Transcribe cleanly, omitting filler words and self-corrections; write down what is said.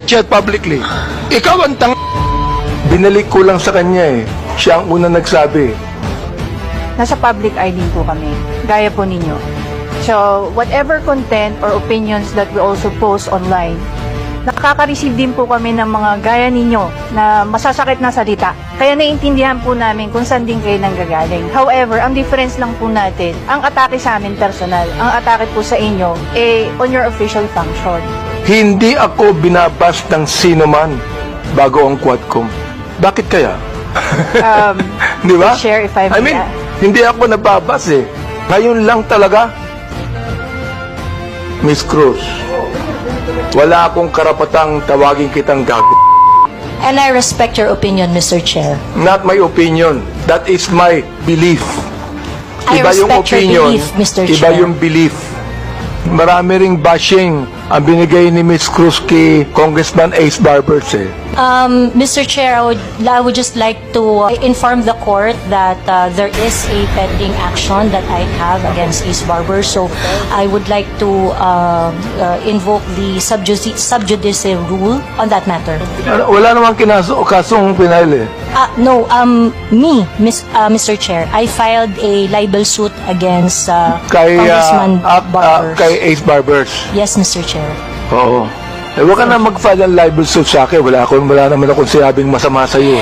siya publicly. Ikaw ang Binalik ko lang sa kanya eh. Siya ang una nagsabi. Nasa public eye din po kami, gaya po ninyo. So, whatever content or opinions that we also post online, nakaka-receive din po kami ng mga gaya ninyo na masasakit na salita. Kaya naiintindihan po namin kung saan din kayo nanggagaling. However, ang difference lang po natin, ang atake sa amin personal, ang atake po sa inyo, on your official function. Hindi ako binabas ng sino man bago ang Quadcom. Bakit kaya? Di ba? Share if I mean, hindi ako nababas eh. Ngayon lang talaga, Miss Cruz, wala akong karapatang tawagin kitang gago. And I respect your opinion, Mr. Chair. Not my opinion. That is my belief. I Iba yung respect your opinion, belief, Mr. iba Chair. yung belief. Marami ring bashing ang binigay ni Miss Cruz kay Congressman Ace Barbers eh. Mr. Chair, I would just like to inform the court that there is a pending action that I have against Ace Barber. So I would like to invoke the sub judice rule on that matter. Wala namang kasong pinahil eh. No, Mr. Chair, I filed a libel suit against Congressman Barber. Kay Ace Barbers. Yes, Mr. Chair. Oo. Eh, huwag ka na mag-file ng libel suit sa akin. Wala naman akong sinabing masama sa iyo.